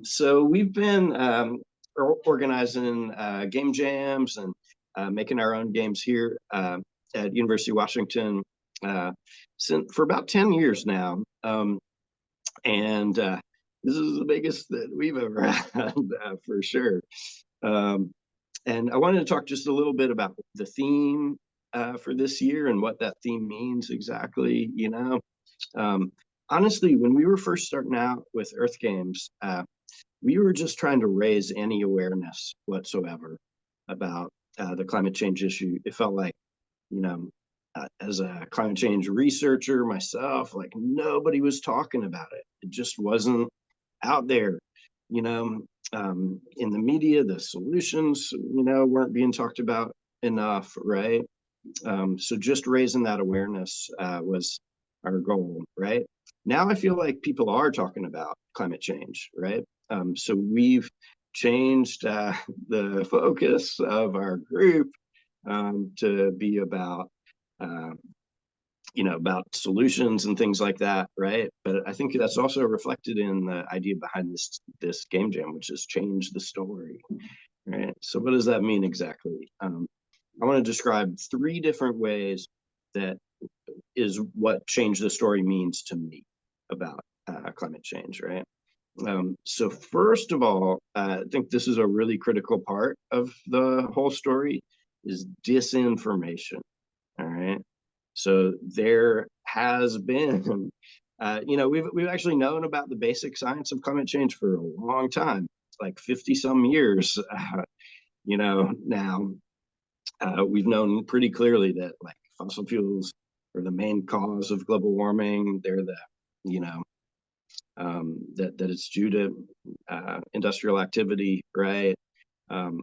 So we've been organizing game jams and making our own games here at University of Washington for about 10 years now. And this is the biggest that we've ever had for sure. And I wanted to talk just a little bit about the theme for this year and what that theme means exactly, honestly, when we were first starting out with Earth Games, we were just trying to raise any awareness whatsoever about the climate change issue. It felt like, as a climate change researcher myself, like nobody was talking about it. It just wasn't out there, in the media. The solutions, weren't being talked about enough, right? So just raising that awareness was our goal, right? Now I feel like people are talking about climate change, right? So we've changed the focus of our group to be about, about solutions and things like that, right? But I think that's also reflected in the idea behind this game jam, which is change the story, right? So what does that mean exactly? I want to describe 3 different ways that is what change the story means to me about climate change, right? So first of all, I think this is a really critical part of the whole story is disinformation, all right? So there has been, we've actually known about the basic science of climate change for a long time, like 50 some years, now. We've known pretty clearly that like fossil fuels are the main cause of global warming. They're the, that it's due to industrial activity, right?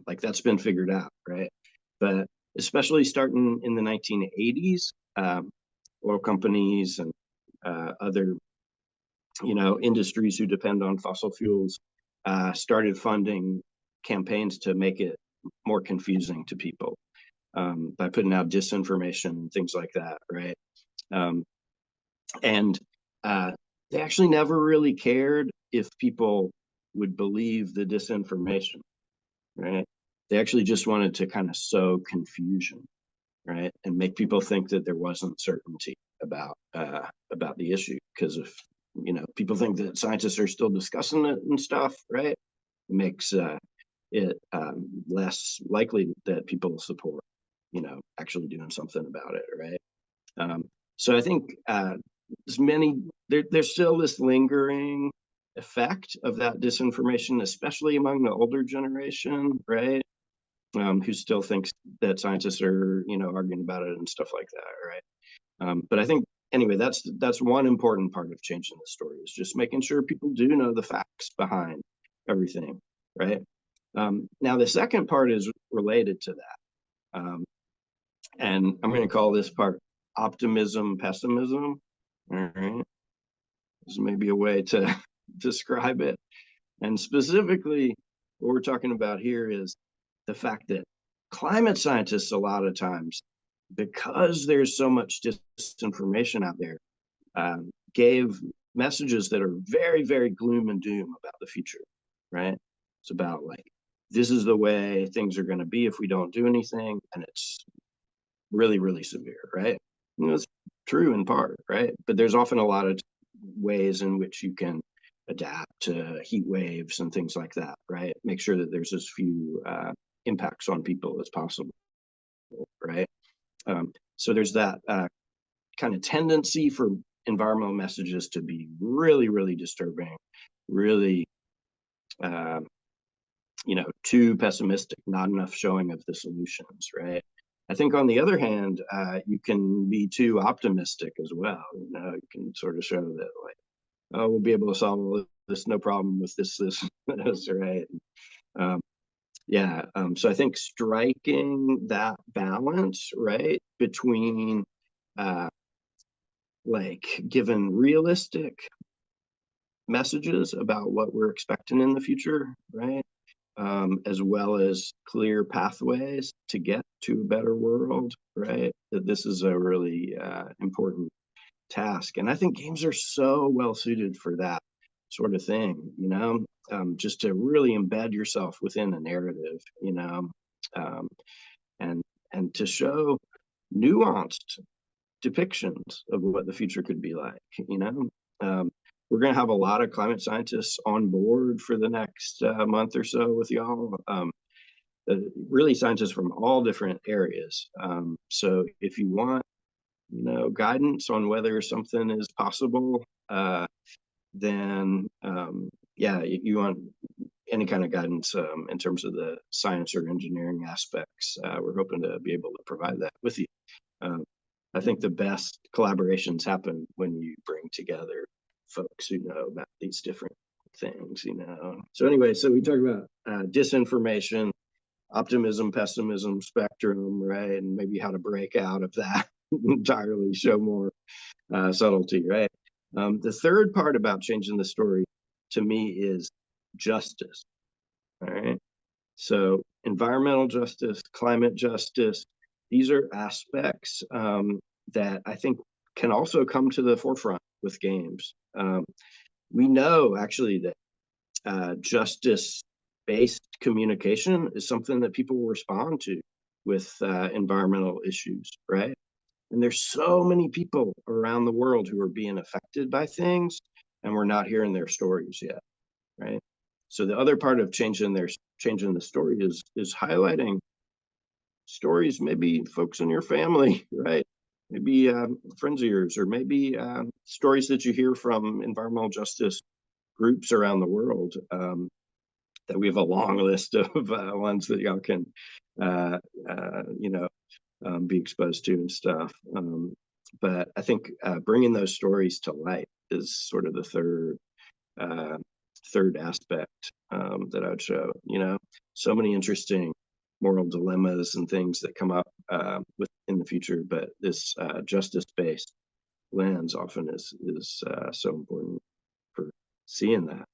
Like that's been figured out, right? But especially starting in the 1980s, oil companies and other, industries who depend on fossil fuels started funding campaigns to make it more confusing to people. By putting out disinformation and things like that, right? And they actually never really cared if people would believe the disinformation, right? They actually just wanted to kind of sow confusion, right, and make people think that there wasn't certainty about the issue. Because if people think that scientists are still discussing it and stuff, right, it makes it less likely that people support actually doing something about it, right? So I think there's still this lingering effect of that disinformation, especially among the older generation, right? Who still thinks that scientists are, arguing about it and stuff like that, right? But I think anyway, that's one important part of changing the story is just making sure people do know the facts behind everything, right? Now the second part is related to that. And I'm going to call this part optimism, pessimism. All right. This may be a way to describe it. And specifically, what we're talking about here is the fact that climate scientists, a lot of times, because there's so much disinformation out there, gave messages that are very, very gloom and doom about the future, right? It's about like, this is the way things are going to be if we don't do anything. And it's really, really severe, right? It's true in part, right? But there's often a lot of ways in which you can adapt to heat waves and things like that, right? Make sure that there's as few impacts on people as possible, right? So there's that kind of tendency for environmental messages to be really, really disturbing, really, too pessimistic, not enough showing of the solutions, right? I think on the other hand, you can be too optimistic as well. You can sort of show that like, oh, we'll be able to solve all this, no problem with this, right? So I think striking that balance, right, between like giving realistic messages about what we're expecting in the future, right? As well as clear pathways to get to a better world, right? That this is a really important task. And I think games are so well suited for that sort of thing, just to really embed yourself within a narrative, um, and to show nuanced depictions of what the future could be like. We're going to have a lot of climate scientists on board for the next month or so with y'all. Really scientists from all different areas. So if you want, guidance on whether something is possible, then yeah, you want any kind of guidance in terms of the science or engineering aspects. We're hoping to be able to provide that with you. I think the best collaborations happen when you bring together folks who know about these different things. So anyway, so we talked about disinformation, optimism, pessimism spectrum, right? And maybe how to break out of that entirely, show more subtlety, right? The third part about changing the story to me is justice, all right? So environmental justice, climate justice, these are aspects that I think can also come to the forefront with games. We know actually that justice-based communication is something that people respond to with environmental issues, right? And there's so many people around the world who are being affected by things, and we're not hearing their stories yet, right? So the other part of changing the story is highlighting stories, maybe folks in your family, right? Maybe friends of yours, or maybe stories that you hear from environmental justice groups around the world. That we have a long list of ones that y'all can, be exposed to and stuff. But I think bringing those stories to light is sort of the third aspect that I would show. So many interesting moral dilemmas and things that come up in the future, but this justice-based lens often is so important for seeing that.